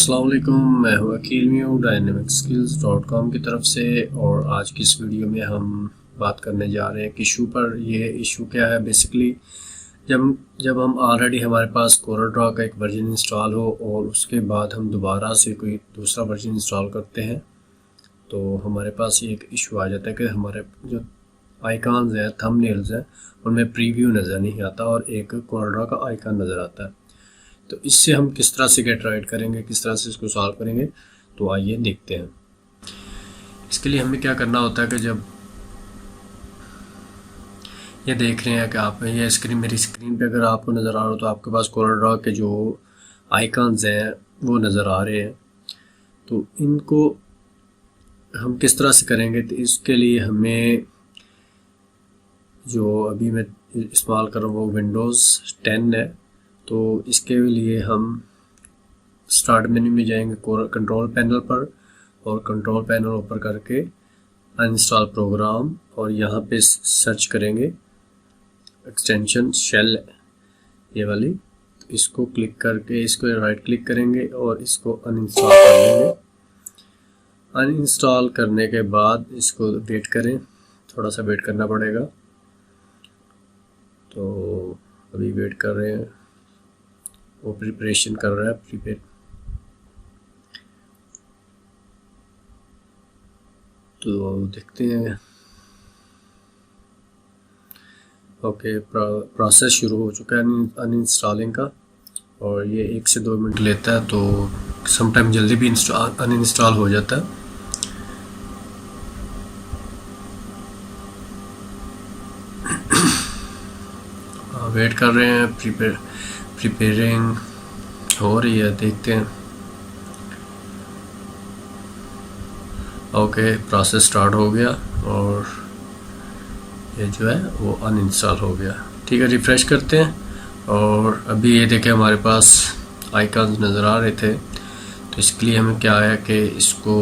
अस्सलाम वालेकुम, मैं हूँ अकील म्यू dynamicskills.com की तरफ से। और आज की इस वीडियो में हम बात करने जा रहे हैं एक इशू पर। ये इशू क्या है बेसिकली, जब हम ऑलरेडी हमारे पास कोरलड्रॉ का एक वर्जन इंस्टॉल हो और उसके बाद हम दोबारा से कोई दूसरा वर्जन इंस्टॉल करते हैं तो हमारे पास ये एक इशू आ जाता है कि हमारे जो आइकॉन्स हैं, थंबनेल्स हैं, उनमें प्रीव्यू नज़र नहीं आता और एक कोरलड्रॉ का आइकॉन नज़र आता है। तो इससे हम किस तरह से गेट राइट करेंगे, किस तरह से इसको सॉल्व करेंगे, तो आइए देखते हैं। इसके लिए हमें क्या करना होता है कि जब ये देख रहे हैं कि आप ये मेरी स्क्रीन पे अगर आपको नज़र आ रहा हो तो आपके पास कोरलड्रॉ के जो आइकॉन्स हैं वो नज़र आ रहे हैं। तो इनको हम किस तरह से करेंगे, तो इसके लिए हमें जो अभी मैं इस्तेमाल कर रहा हूँ वो विंडोज़ 10 है। तो इसके लिए हम स्टार्ट मेन्यू में जाएंगे, कंट्रोल पैनल पर, और कंट्रोल पैनल ओपन करके अनइंस्टॉल प्रोग्राम, और यहाँ पे सर्च करेंगे एक्सटेंशन शेल, ये वाली। तो इसको क्लिक करके इसको राइट क्लिक करेंगे और इसको अनइंस्टॉल कर लेंगे। अनइंस्टॉल करने के बाद इसको वेट करें, थोड़ा सा वेट करना पड़ेगा। तो अभी वेट कर रहे हैं, वो प्रिपरेशन कर रहा है, प्रिपेयर। तो देखते हैं। ओके, प्रोसेस शुरू हो चुका है अनइंस्टॉलिंग का, और ये 1 से 2 मिनट लेता है। तो समटाइम जल्दी भी अनइंस्टॉल हो जाता है। वेट कर रहे हैं, प्रिपेयरिंग हो रही है, देखते हैं। ओके, प्रोसेस स्टार्ट हो गया और ये जो है वो अनइंस्टॉल हो गया। ठीक है, रिफ्रेश करते हैं और अभी ये देखें हमारे पास आइकॉन्स नज़र आ रहे थे। तो इसके लिए हमें क्या है कि इसको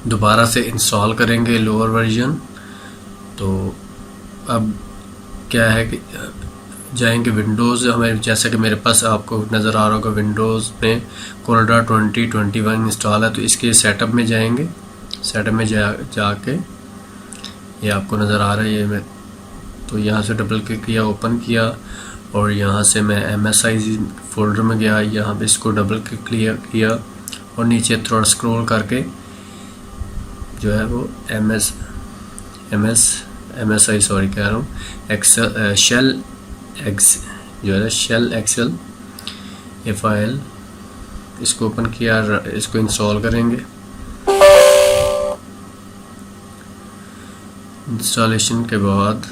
दोबारा से इंस्टॉल करेंगे लोअर वर्जन। तो अब क्या है कि जाएंगे विंडोज़, हमें जैसा कि मेरे पास आपको नज़र आ रहा होगा विंडोज़ में कोरलड्रॉ 2021 इंस्टॉल है। तो इसके सेटअप में जाएंगे, सेटअप में जाके ये आपको नज़र आ रहा है, ये मैं तो यहाँ से डबल क्लिक किया, ओपन किया, और यहाँ से मैं MSI फोल्डर में गया, यहाँ पे इसको डबल क्लिक किया और नीचे थोड़ा स्क्रॉल करके जो है वो MSI सॉरी कह रहा हूँ, एक्सेल शेल जो है शेल एक्सेल, ये फाइल, इसको ओपन किया, इसको इंस्टॉल करेंगे। इंस्टॉलेशन के बाद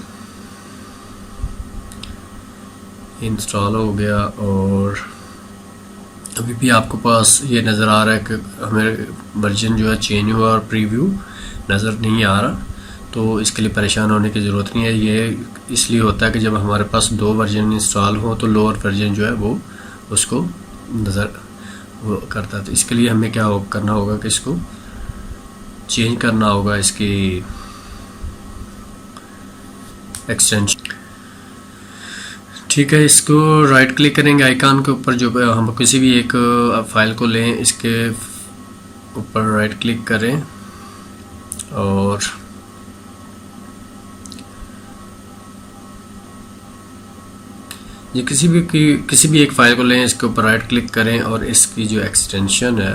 इंस्टॉल हो गया और अभी भी आपको पास ये नज़र आ रहा है कि हमें वर्जन जो है चेंज हुआ और प्रीव्यू नज़र नहीं आ रहा। तो इसके लिए परेशान होने की ज़रूरत नहीं है। ये इसलिए होता है कि जब हमारे पास 2 वर्जन इंस्टॉल हो तो लोअर वर्जन जो है वो उसको नज़र वो करता है। तो इसके लिए हमें क्या करना होगा कि इसको चेंज करना होगा, इसकी एक्सटेंशन। ठीक है, इसको राइट क्लिक करेंगे आइकॉन के ऊपर, जो हम किसी भी एक फाइल को लें, इसके ऊपर राइट क्लिक करें और ये किसी भी एक फाइल को लें, इसके ऊपर राइट क्लिक करें और इसकी जो एक्सटेंशन है,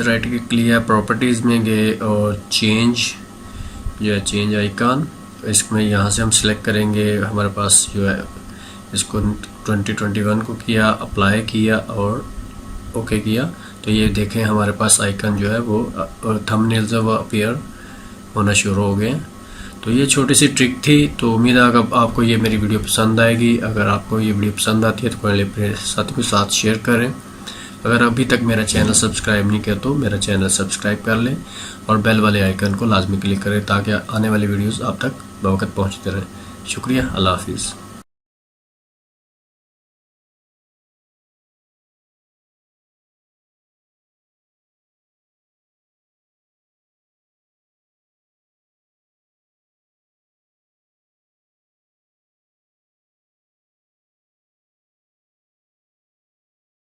राइट क्लिक लिया, प्रॉपर्टीज़ में गए और चेंज जो है चेंज आइकॉन, इसमें यहाँ से हम सिलेक्ट करेंगे। हमारे पास जो है इसको 2021 को किया, अप्लाई किया और ओके किया। तो ये देखें हमारे पास आइकन जो है वो थंबनेल्स वो अपीयर होना शुरू हो गए। तो ये छोटी सी ट्रिक थी। तो उम्मीद है अगर आपको ये मेरी वीडियो पसंद आएगी। अगर आपको ये वीडियो पसंद आती है तो अपने साथियों के साथ शेयर करें। अगर अभी तक मेरा चैनल सब्सक्राइब नहीं किया तो मेरा चैनल सब्सक्राइब कर लें और बेल वाले आइकन को लाजमी क्लिक करें ताकि आने वाली वीडियोस आप तक बवक्त पहुंचते रहें। शुक्रिया, अल्लाह हाफिज़।